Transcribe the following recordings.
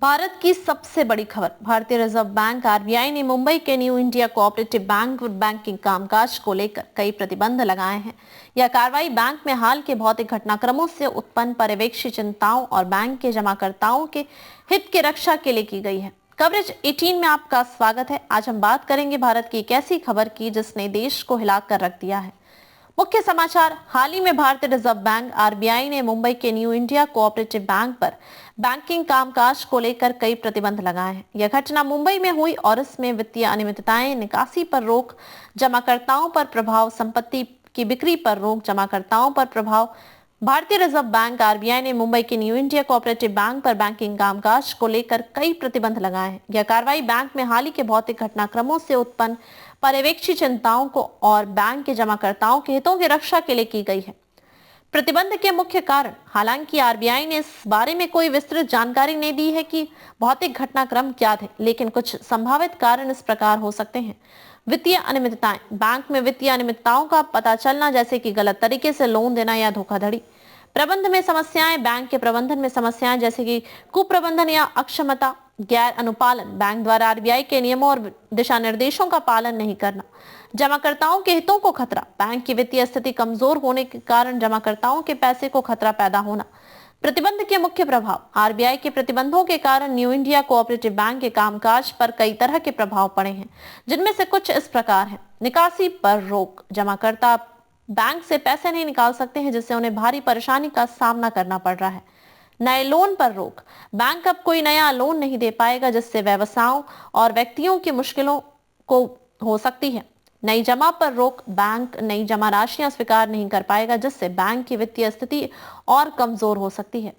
भारत की सबसे बड़ी खबर। भारतीय रिजर्व बैंक आरबीआई ने मुंबई के न्यू इंडिया कोऑपरेटिव बैंक पर बैंकिंग कामकाज को लेकर कई प्रतिबंध लगाए हैं। यह कार्रवाई बैंक में हाल के भौतिक घटनाक्रमों से उत्पन्न पर्यवेक्षी चिंताओं और बैंक के जमाकर्ताओं के हित की रक्षा के लिए की गई है। कवरेज 18 में आपका स्वागत है। आज हम बात करेंगे भारत की एक ऐसी खबर की जिसने देश को हिलाकर रख दिया है। मुख्य समाचार। हाल ही में भारतीय रिजर्व बैंक आरबीआई ने मुंबई के न्यू इंडिया कोऑपरेटिव बैंक पर बैंकिंग कामकाज को लेकर कई प्रतिबंध लगाए हैं। यह घटना मुंबई में हुई और इसमें वित्तीय अनियमितताएं, निकासी पर रोक, जमाकर्ताओं पर प्रभाव, संपत्ति की बिक्री पर रोक, जमाकर्ताओं पर प्रभाव। भारतीय रिजर्व बैंक आरबीआई ने मुंबई के न्यू इंडिया कोऑपरेटिव बैंक पर बैंकिंग कामकाज को लेकर कई प्रतिबंध लगाए हैं। यह कार्रवाई बैंक में हाल ही के भौतिक घटनाक्रमों से उत्पन्न पर्यवेक्षी चिंताओं को और बैंक के जमाकर्ताओं के हितों की रक्षा के लिए की गई है। प्रतिबंध के मुख्य कारण। हालांकि आरबीआई ने इस बारे में कोई विस्तृत जानकारी नहीं दी है कि भौतिक घटनाक्रम क्या थे, लेकिन कुछ संभावित कारण इस प्रकार हो सकते हैं। वित्तीय अनियमितताएं। बैंक में वित्तीय अनियमितताओं का पता चलना, जैसे कि गलत तरीके से लोन देना या धोखाधड़ी। प्रबंध में समस्याएं। बैंक के प्रबंधन में समस्याएं जैसे कि कुप्रबंधन या अक्षमता, गैर अनुपालन, बैंक द्वारा आरबीआई के नियमों और दिशा निर्देशों का पालन नहीं करना। जमाकर्ताओं के हितों को खतरा। बैंक की वित्तीय स्थिति कमजोर होने के कारण जमाकर्ताओं के पैसे को खतरा पैदा होना। प्रतिबंध के मुख्य प्रभाव। आरबीआई के प्रतिबंधों के कारण न्यू इंडिया कोऑपरेटिव बैंक के कामकाज पर कई तरह के प्रभाव पड़े हैं, जिनमें से कुछ इस प्रकार हैं। निकासी पर रोक। जमाकर्ता बैंक से पैसे नहीं निकाल सकते हैं, जिससे उन्हें भारी परेशानी का सामना करना पड़ रहा है। नए लोन पर रोक। बैंक अब कोई नया लोन नहीं दे पाएगा, जिससे व्यवसायों और व्यक्तियों की मुश्किलों को हो सकती है। नई जमा पर रोक। बैंक नई जमा राशियां स्वीकार नहीं कर पाएगा, जिससे बैंक की वित्तीय स्थिति और कमजोर हो सकती है।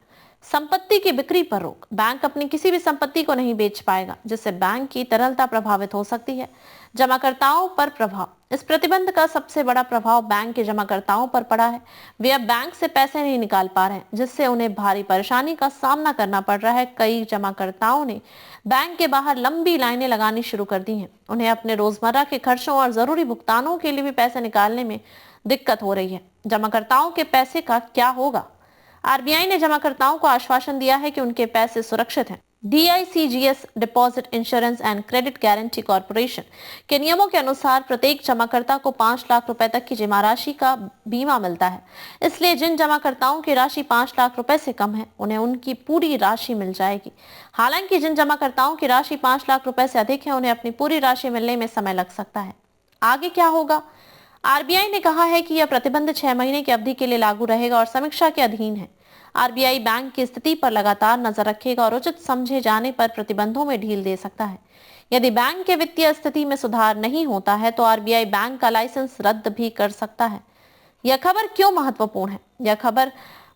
संपत्ति की बिक्री पर रोक। बैंक अपनी किसी भी संपत्ति को नहीं बेच पाएगा, जिससे बैंक की तरलता प्रभावित हो सकती है। जमाकर्ताओं पर प्रभाव। इस प्रतिबंध का सबसे बड़ा प्रभाव बैंक के जमाकर्ताओं पर पड़ा है। वे अब बैंक से पैसे नहीं निकाल पा रहे हैं, जिससे उन्हें भारी परेशानी का सामना करना पड़ रहा है। कई जमाकर्ताओं ने बैंक के बाहर लंबी लाइनें लगानी शुरू कर दी हैं। उन्हें अपने रोजमर्रा के खर्चों और जरूरी भुगतानों के लिए भी पैसे निकालने में दिक्कत हो रही है। जमाकर्ताओं के पैसे का क्या होगा? आरबीआई ने जमाकर्ताओं को आश्वासन दिया है कि उनके पैसे सुरक्षित हैं। DICGS deposit insurance and credit guarantee corporation के नियमों के अनुसार प्रत्येक जमाकर्ता को 5 लाख रुपए तक की जमा राशि का बीमा मिलता है। इसलिए जिन जमाकर्ताओं की राशि 5 लाख रुपए से कम है, उन्हें उनकी पूरी राशि मिल जाएगी। हालांकि जिन जमाकर्ताओं की राशि 5 लाख रुपए से अधिक है, उन्हें अपनी पूरी राशि मिलने में समय लग सकता है। आगे क्या होगा? आरबीआई ने कहा है कि यह प्रतिबंध 6 महीने की अवधि के लिए लागू रहेगा और समीक्षा के अधीन है। आरबीआई बैंक की स्थिति पर लगातार नजर रखेगा और उचित समझे जाने पर प्रतिबंधों में ढील दे सकता है। यदि बैंक के वित्तीय स्थिति में सुधार नहीं होता है, तो आरबीआई बैंक का लाइसेंस रद्द भी कर सकता है। यह खबर क्यों महत्वपूर्ण है? यह खबर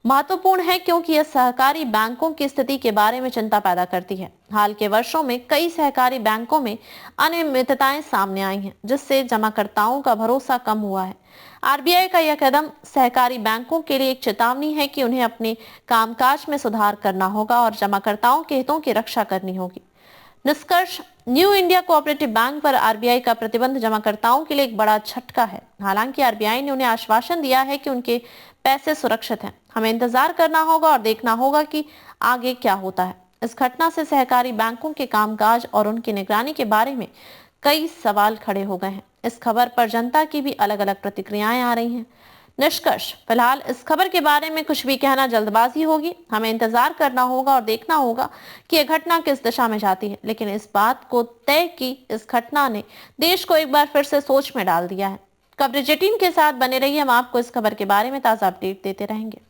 महत्वपूर्ण है क्योंकि यह सहकारी बैंकों की स्थिति के बारे में चिंता पैदा करती है। हाल के वर्षों में कई सहकारी बैंकों में अनियमितताएं सामने आई हैं, जिससे जमाकर्ताओं का भरोसा कम हुआ है। आरबीआई का यह कदम सहकारी बैंकों के लिए एक चेतावनी है कि उन्हें अपने कामकाज में सुधार करना होगा और जमाकर्ताओं के हितों की रक्षा करनी होगी। निष्कर्ष। न्यू इंडिया कोऑपरेटिव बैंक पर आरबीआई का प्रतिबंध जमाकर्ताओं के लिए एक बड़ा झटका है। हालांकि आरबीआई ने उन्हें आश्वासन दिया है कि उनके पैसे सुरक्षित हैं। हमें इंतजार करना होगा और देखना होगा कि आगे क्या होता है। इस घटना से सहकारी बैंकों के कामकाज और उनकी निगरानी के बारे में कई सवाल खड़े हो गए हैं। इस खबर पर जनता की भी अलग अलग प्रतिक्रियाएं आ रही हैं। निष्कर्ष। फिलहाल इस खबर के बारे में कुछ भी कहना जल्दबाजी होगी। हमें इंतजार करना होगा और देखना होगा कि यह घटना किस दिशा में जाती है। लेकिन इस बात को तय कि इस घटना ने देश को एक बार फिर से सोच में डाल दिया है। कवरेज 18 के साथ बने रहिए। हम आपको इस खबर के बारे में ताजा अपडेट देते रहेंगे।